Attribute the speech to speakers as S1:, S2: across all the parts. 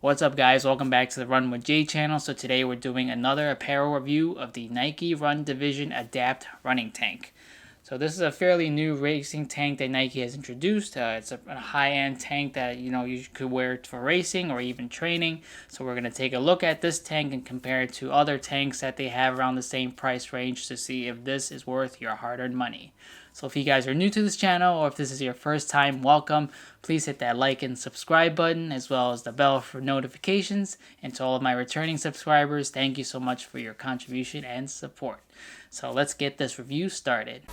S1: What's up, guys? Welcome back to the Run with Jay channel. So today we're doing another apparel review of the Nike Run Division Adapt running tank. So this is a fairly new racing tank that Nike has introduced. It's a high-end tank that you could wear for racing or even training. So we're going to take a look at this tank and compare it to other tanks that they have around the same price range to see if this is worth your hard-earned money. So if you guys are new to this channel or if this is your first time, welcome. Please hit that like and subscribe button as well as the bell for notifications. And to all of my returning subscribers, thank you so much for your contribution and support. So let's get this review started.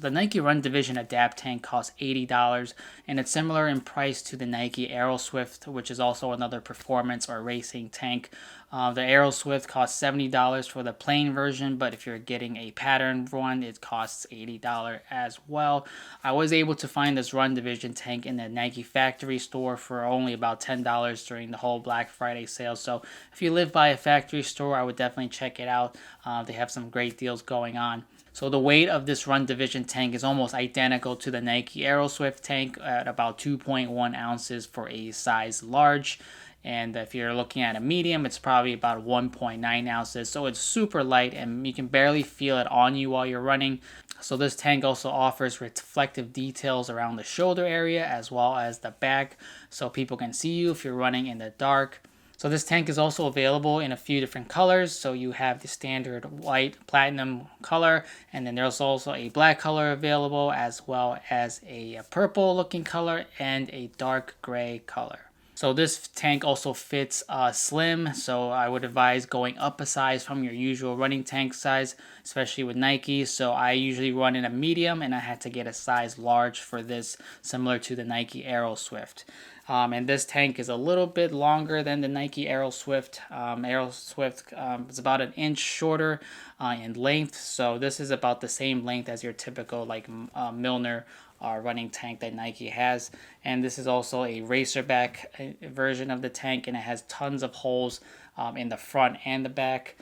S1: The Nike Run Division Adapt tank costs $80, and it's similar in price to the Nike Aeroswift, which is also another performance or racing tank. The Aeroswift costs $70 for the plain version, but if you're getting a pattern one, it costs $80 as well. I was able to find this Run Division tank in the Nike factory store for only about $10 during the whole Black Friday sale. So if you live by a factory store, I would definitely check it out. They have some great deals going on. So the weight of this Run Division tank is almost identical to the Nike Aeroswift tank at about 2.1 ounces for a size large. And if you're looking at a medium, it's probably about 1.9 ounces. So it's super light and you can barely feel it on you while you're running. So this tank also offers reflective details around the shoulder area as well as the back, so people can see you if you're running in the dark. So this tank is also available in a few different colors. So you have the standard white platinum color, and then there's also a black color available, as well as a purple looking color and a dark gray color. So this tank also fits slim, so I would advise going up a size from your usual running tank size, especially with Nike. So I usually run in a medium, and I had to get a size large for this, similar to the Nike Aeroswift. And this tank is a little bit longer than the Nike Aeroswift. Aeroswift is about an inch shorter in length, so this is about the same length as your typical Milner running tank that Nike has. And this is also a racerback version of the tank, and it has tons of holes in the front and the back.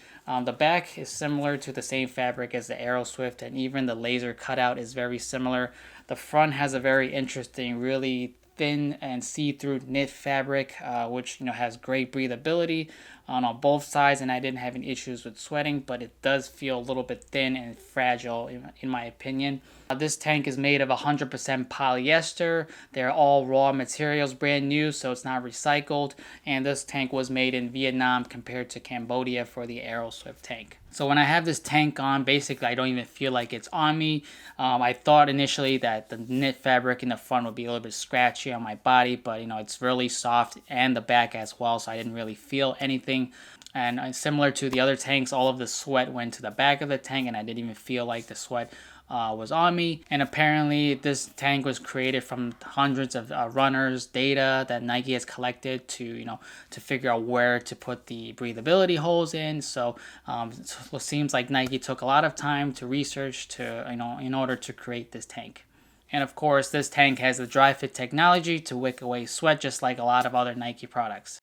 S1: The back is similar to the same fabric as the Aeroswift, and even the laser cutout is very similar. The front has a very interesting, really thin and see-through knit fabric, which has great breathability on both sides, and I didn't have any issues with sweating, but it does feel a little bit thin and fragile in my opinion. This tank is made of 100% polyester. They're all raw materials, brand new, so it's not recycled. And this tank was made in Vietnam compared to Cambodia for the Aeroswift tank. So when I have this tank on, basically I don't even feel like it's on me. I thought initially that the knit fabric in the front would be a little bit scratchy on my body, but it's really soft, and the back as well, so I didn't really feel anything. And similar to the other tanks, all of the sweat went to the back of the tank, and I didn't even feel like the sweat was on me. And apparently this tank was created from hundreds of runners' data that Nike has collected to figure out where to put the breathability holes in. So it seems like Nike took a lot of time to research in order to create this tank. And of course, this tank has the dry fit technology to wick away sweat, just like a lot of other Nike products.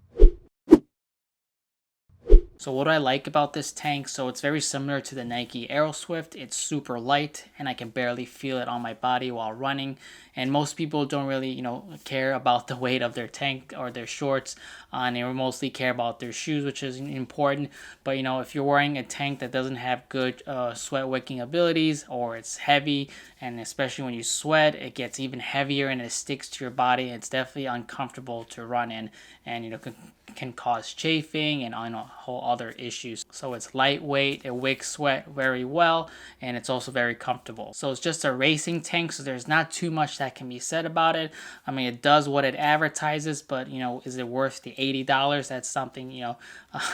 S1: So what do I like about this tank? So it's very similar to the Nike Aeroswift. It's super light, and I can barely feel it on my body while running. And most people don't really, care about the weight of their tank or their shorts, and they mostly care about their shoes, which is important. But if you're wearing a tank that doesn't have good sweat wicking abilities, or it's heavy, and especially when you sweat, it gets even heavier and it sticks to your body. It's definitely uncomfortable to run in, and can cause chafing and whole other issues. So it's lightweight, it wicks sweat very well, and it's also very comfortable. So it's just a racing tank, so there's not too much that can be said about it. I mean, it does what it advertises, but is it worth the $80? That's something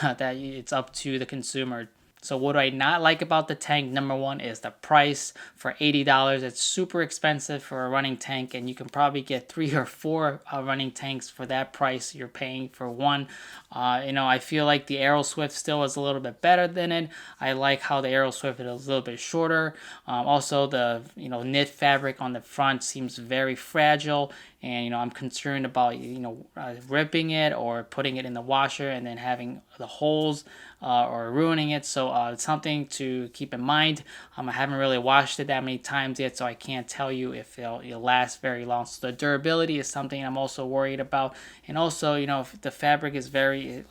S1: that it's up to the consumer. So what do I not like about the tank? Number one is the price. For $80, it's super expensive for a running tank, and you can probably get 3 or 4 running tanks for that price you're paying for one. I feel like the Aeroswift still is a little bit better than it. I like how the Aeroswift is a little bit shorter. Also, the knit fabric on the front seems very fragile, and I'm concerned about ripping it or putting it in the washer and then having the holes or ruining it. So it's something to keep in mind. I haven't really washed it that many times yet, so I can't tell you if it'll last very long. So the durability is something I'm also worried about. And also, if the fabric is very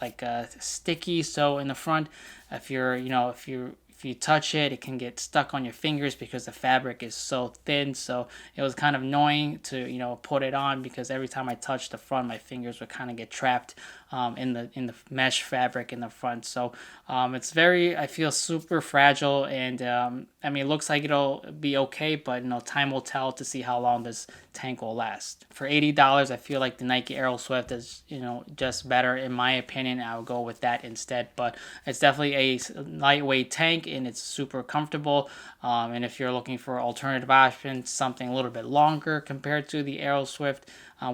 S1: sticky, so in the front, if you touch it, it can get stuck on your fingers because the fabric is so thin. So it was kind of annoying to put it on, because every time I touched the front, my fingers would kind of get trapped in the mesh fabric in the front. So it's I feel super fragile, and it looks like it'll be okay, but time will tell to see how long this tank will last. For $80, I feel like the Nike Aeroswift is just better in my opinion. I would go with that instead, but it's definitely a lightweight tank and it's super comfortable. And if you're looking for alternative options, something a little bit longer compared to the Aeroswift,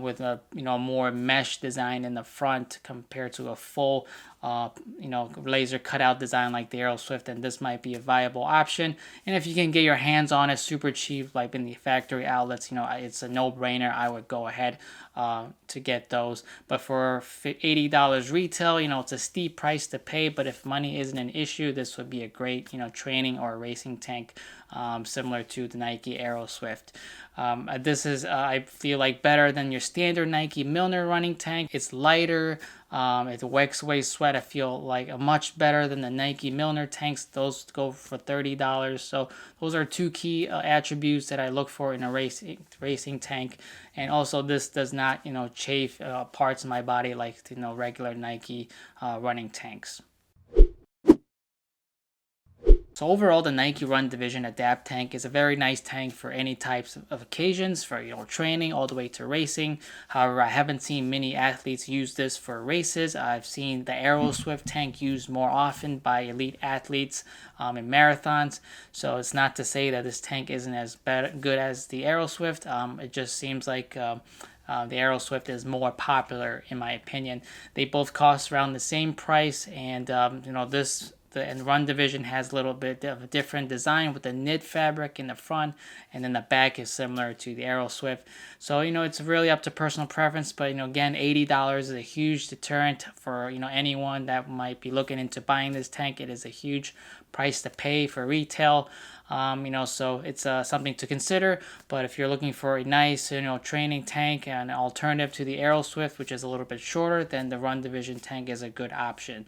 S1: with a more mesh design in the front compared to a full laser cutout design like the Aeroswift, and this might be a viable option. And if you can get your hands on it super cheap, like in the factory outlets, it's a no-brainer. I would go ahead to get those. But for $80 retail, it's a steep price to pay, but if money isn't an issue, this would be a great training or racing tank, similar to the Nike Aeroswift. This is I feel like better than your standard Nike Milner running tank. It's lighter. It wicks away sweat. I feel like much better than the Nike Milner tanks. Those go for $30. So those are two key attributes that I look for in a racing tank. And also, this does not chafe parts of my body like regular Nike running tanks. So overall, the Nike Run Division Adapt Tank is a very nice tank for any types of occasions, for training all the way to racing. However, I haven't seen many athletes use this for races. I've seen the Aeroswift tank used more often by elite athletes in marathons. So it's not to say that this tank isn't as good as the Aeroswift. It just seems like the Aeroswift is more popular in my opinion. They both cost around the same price, and the Run Division has a little bit of a different design with the knit fabric in the front, and then the back is similar to the Aeroswift. So it's really up to personal preference, but again, $80 is a huge deterrent for anyone that might be looking into buying this tank. It is a huge price to pay for retail. So it's something to consider. But if you're looking for a nice training tank and an alternative to the Aeroswift, which is a little bit shorter, then the Run Division tank is a good option.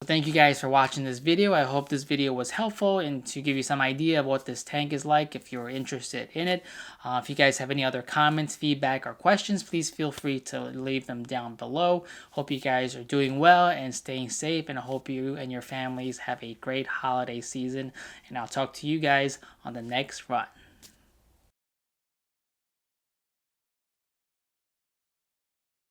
S1: Thank you guys for watching this video. I hope this video was helpful and to give you some idea of what this tank is like if you're interested in it. If you guys have any other comments, feedback, or questions, please feel free to leave them down below. Hope you guys are doing well and staying safe, and I hope you and your families have a great holiday season. And I'll talk to you guys on the next run.